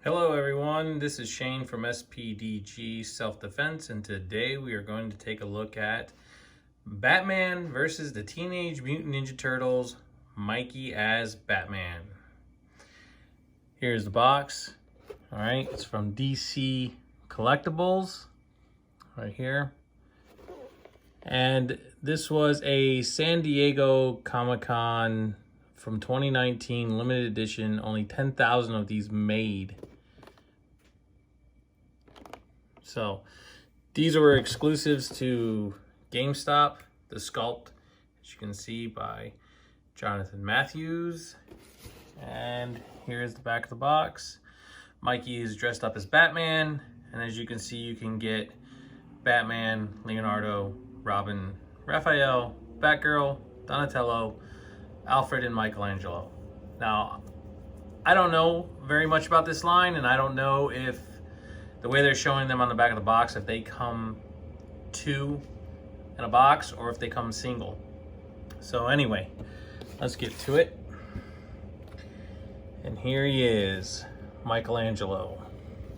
Hello everyone, this is Shane from SPDG Self-Defense, and today we are going to take a look at Batman versus the Teenage Mutant Ninja Turtles, Mikey as Batman. Here's the box. All right, it's from DC Collectibles, right here. And this was a San Diego Comic-Con from 2019, limited edition, only 10,000 of these made. So these were exclusives to GameStop. The sculpt, as you can see, by Jonathan Matthews. And here's the back of the box. Mikey is dressed up as Batman. And as you can see, you can get Batman, Leonardo, Robin, Raphael, Batgirl, Donatello, Alfred, and Michelangelo. Now, I don't know very much about this line, and I don't know if the way they're showing them on the back of the box, if they come two in a box or if they come single. So anyway, let's get to it. And here he is, Michelangelo,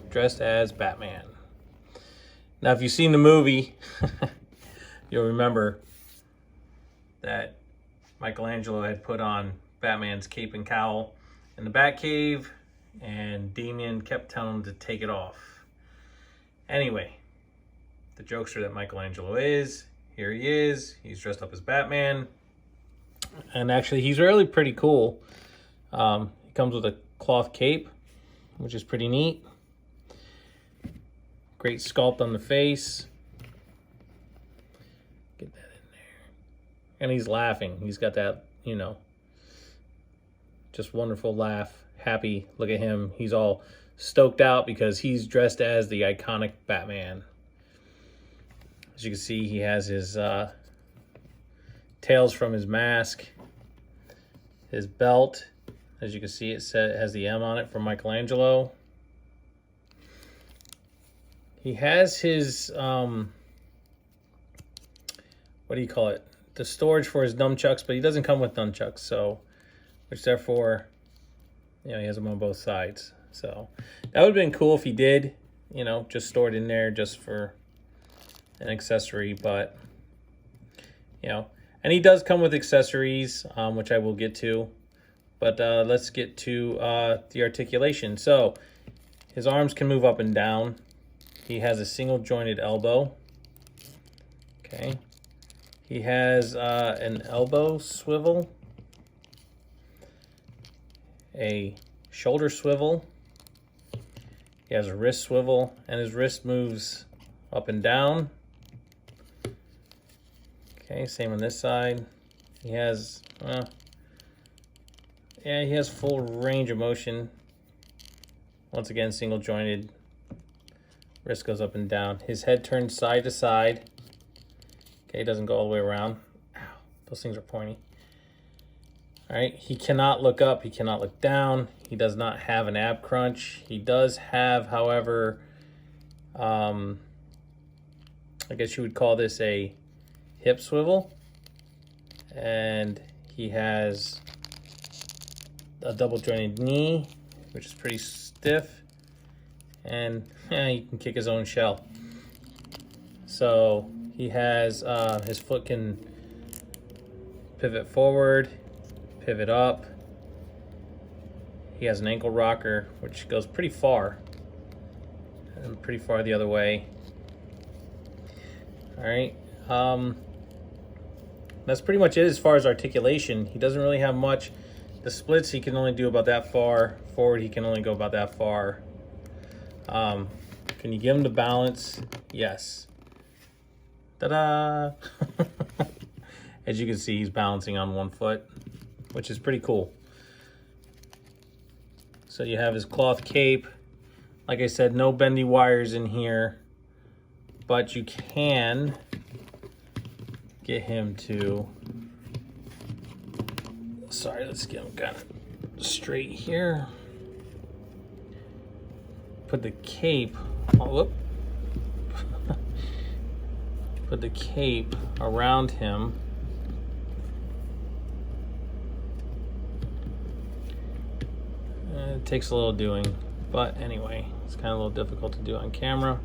dressed as Batman. Now, if you've seen the movie, you'll remember that Michelangelo had put on Batman's cape and cowl in the Batcave, and Damien kept telling him to take it off. Anyway, the jokester that Michelangelo is, here he is. He's dressed up as Batman. And actually, he's really pretty cool. He comes with a cloth cape, which is pretty neat. Great sculpt on the face. Get that in there. And he's laughing. He's got that, just wonderful laugh. Happy. Look at him. He's all stoked out because he's dressed as the iconic Batman. As you can see, he has his tails from his mask, his belt. As you can see, it has the M on it from Michelangelo. He has his what do you call it? The storage for his nunchucks, but he doesn't come with nunchucks, so which therefore, he has them on both sides. So that would have been cool if he did, just stored in there just for an accessory. But, and he does come with accessories, which I will get to. But let's get to the articulation. So his arms can move up and down. He has a single jointed elbow. Okay. He has an elbow swivel, a shoulder swivel. He has a wrist swivel, and his wrist moves up and down. Okay, same on this side. He has, he has full range of motion. Once again, single jointed. Wrist goes up and down. His head turns side to side. Okay, it doesn't go all the way around. Ow, those things are pointy. All right, he cannot look up, he cannot look down. He does not have an ab crunch. He does have, however, I guess you would call this a hip swivel. And he has a double jointed knee, which is pretty stiff. And he can kick his own shell. So he has, his foot can pivot forward, pivot up. He has an ankle rocker, which goes pretty far, and pretty far the other way. All right. That's pretty much it as far as articulation. He doesn't really have much. The splits, he can only do about that far. Forward, he can only go about that far. Can you give him the balance? Yes. Ta-da! As you can see, he's balancing on one foot, which is pretty cool. So you have his cloth cape. Like I said, no bendy wires in here, but you can get him to, sorry, let's get him kind of straight here. Put the cape, put the cape around him. It takes a little doing, But anyway, it's kind of a little difficult to do on camera,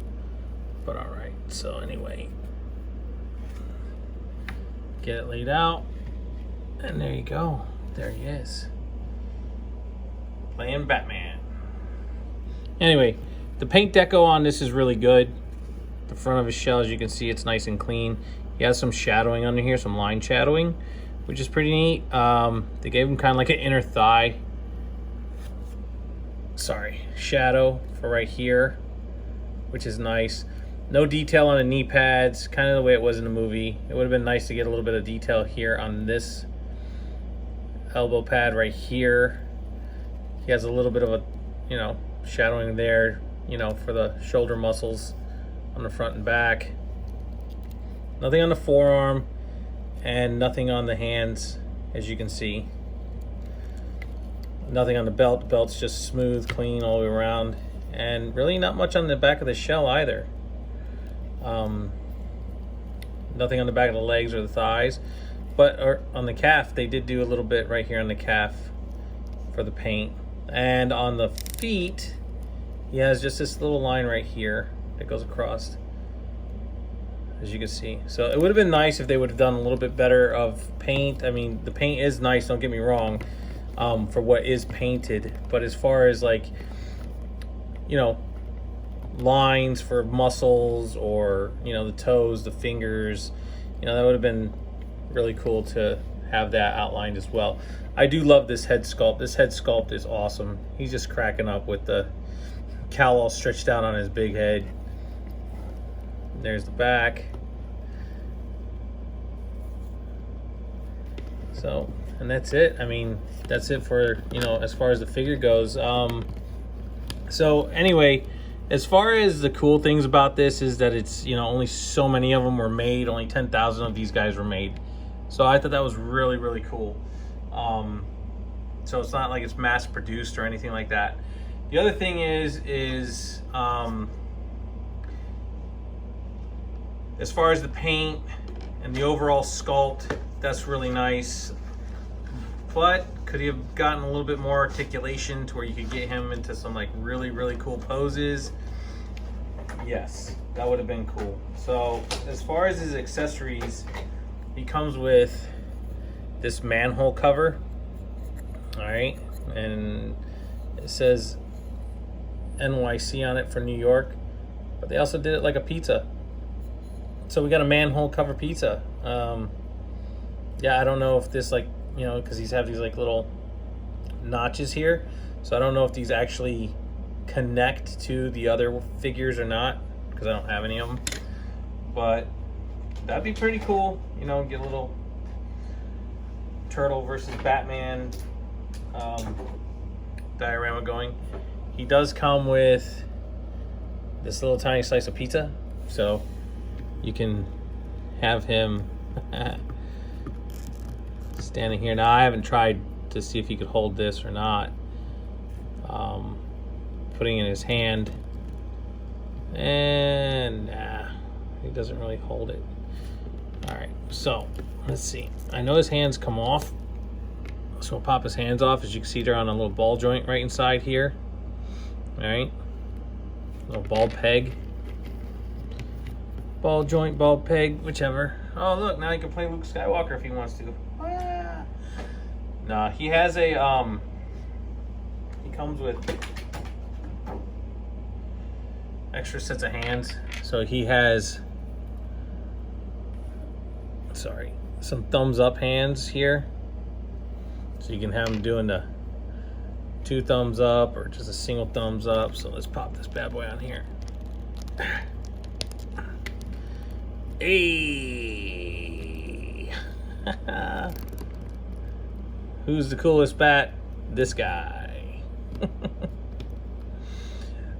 but all right. So anyway, get it laid out, and there you go. There he is, playing Batman. Anyway, the paint deco on this is really good. The front of his shell, as you can see, it's nice and clean. He has some shadowing under here, some line shadowing, which is pretty neat. They gave him kind of like an inner thigh, shadow for right here, which is nice. No detail on the knee pads, kind of the way it was in the movie. It would have been nice to get a little bit of detail here on this elbow pad right here. He has a little bit of a, shadowing there, for the shoulder muscles on the front and back. Nothing on the forearm and nothing on the hands, as you can see. Nothing on the belt. The belt's just smooth, clean all the way around. And really not much on the back of the shell either. Nothing on the back of the legs or the thighs. But on the calf, they did do a little bit right here on the calf for the paint. And on the feet, he has just this little line right here that goes across, as you can see. So it would have been nice if they would have done a little bit better of paint. I mean, the paint is nice, don't get me wrong, for what is painted. But as far as like, lines for muscles or, the toes, the fingers, that would have been really cool to have that outlined as well. I do love this head sculpt. This head sculpt is awesome. He's just cracking up with the cowl all stretched out on his big head. There's the back. So, and that's it. I mean, that's it for, as far as the figure goes. So anyway, as far as the cool things about this is that it's, only so many of them were made. Only 10,000 of these guys were made. So I thought that was really, really cool. So it's not like it's mass produced or anything like that. The other thing is as far as the paint and the overall sculpt, that's really nice. But could he have gotten a little bit more articulation to where you could get him into some like really, really cool poses? Yes, that would have been cool. So as far as his accessories, he comes with this manhole cover. All right, and it says NYC on it for New York, but they also did it like a pizza. So we got a manhole cover pizza. Yeah, I don't know if this because these have these like little notches here, so I don't know if these actually connect to the other figures or not, because I don't have any of them. But that'd be pretty cool, get a little Turtle versus Batman diorama going. He does come with this little tiny slice of pizza, so you can have him standing here. Now I haven't tried to see if he could hold this or not. Putting it in his hand, and nah, he doesn't really hold it. All right, so let's see. I know his hands come off, so I'll pop his hands off. As you can see, they're on a little ball joint right inside here. All right, little ball peg, ball joint, ball peg, whichever. Oh look, now he can play Luke Skywalker if he wants to. Ah. Nah, he has a he comes with extra sets of hands, so he has some thumbs up hands here, so you can have him doing the 2 thumbs up or just a single thumbs up. So let's pop this bad boy on here. Hey. Who's the coolest bat? This guy.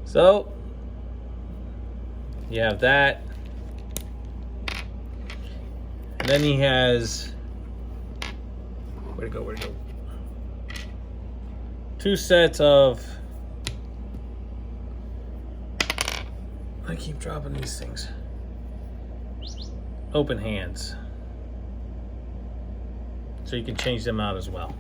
So you have that. And then he has, where'd it go? 2 sets of, I keep dropping these things, open hands. So you can change them out as well.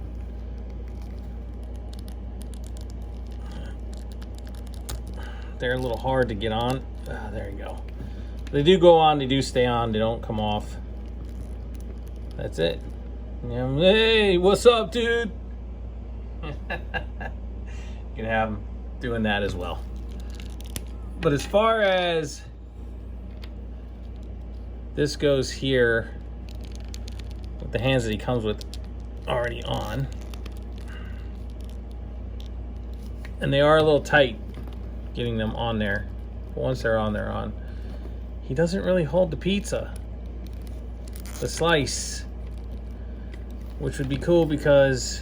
They're a little hard to get on. There you go. They do go on, they do stay on, they don't come off. That's it. Hey, what's up, dude? You can have them doing that as well. But as far as this goes here, with the hands that he comes with already on, and they are a little tight getting them on there, but once they're on, they're on. He doesn't really hold the pizza, the slice, which would be cool because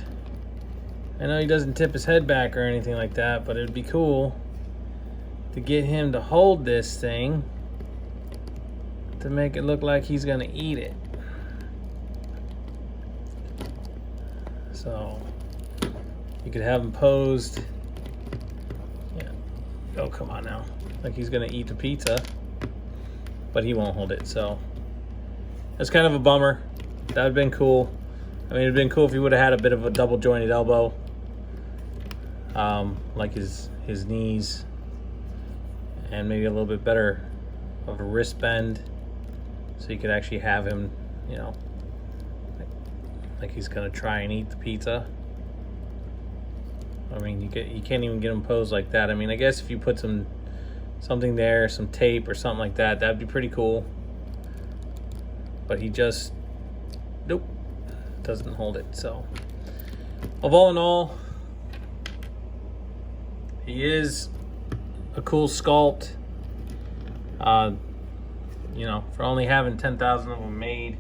I know he doesn't tip his head back or anything like that, but it would be cool to get him to hold this thing to make it look like he's gonna eat it. So you could have him posed, yeah, oh come on now, like he's gonna eat the pizza, but he won't hold it. So that's kind of a bummer. That would have been cool. I mean, it'd been cool if he would have had a bit of a double jointed elbow, like his knees, and maybe a little bit better of a wrist bend, so you could actually have him, you know, like he's gonna try and eat the pizza. I mean, you can't even get him posed like that. I mean, I guess if you put something there, some tape or something like that, that'd be pretty cool. But he just, nope, doesn't hold it. So, of all in all, he is a cool sculpt. You know, for only having 10,000 of them made,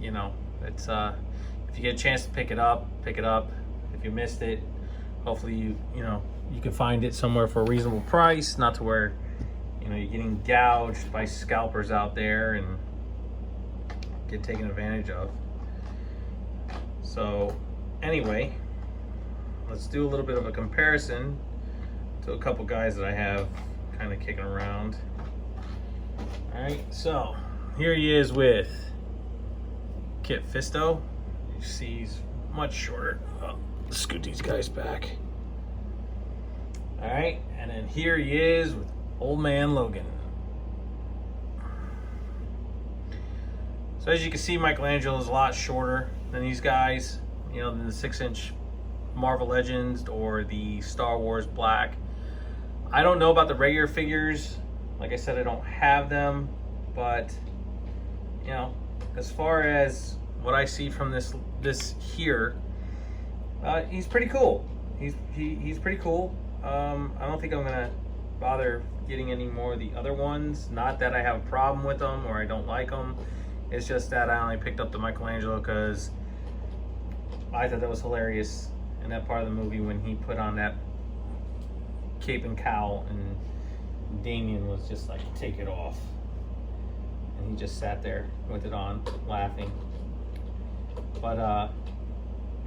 you know, it's if you get a chance to pick it up, pick it up. If you missed it, hopefully you know you can find it somewhere for a reasonable price, not to where, you know, you're getting gouged by scalpers out there and get taken advantage of. So anyway, let's do a little bit of a comparison to a couple guys that I have kind of kicking around. All right, so here he is with Kit Fisto. You see he's much shorter. Oh, scoot these guys back. All right, and then here he is with Old Man Logan. So as you can see, Michelangelo is a lot shorter than these guys, you know, than the 6-inch Marvel Legends or the Star Wars Black. I don't know about the regular figures. Like I said, I don't have them, but you know, as far as what I see from this here, he's pretty cool. He's pretty cool. I don't think I'm gonna bother getting any more of the other ones. Not that I have a problem with them or I don't like them. It's just that I only picked up the Michelangelo because I thought that was hilarious in that part of the movie when he put on that cape and cowl and Damien was just like, take it off. And he just sat there with it on, laughing. But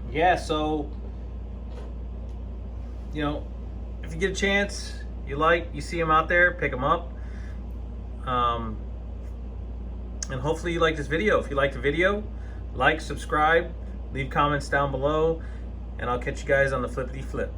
yeah, so, you know, if you get a chance, you see him out there, pick him up. And hopefully you like this video. If you like the video, like, subscribe, leave comments down below, and I'll catch you guys on the flippity flip.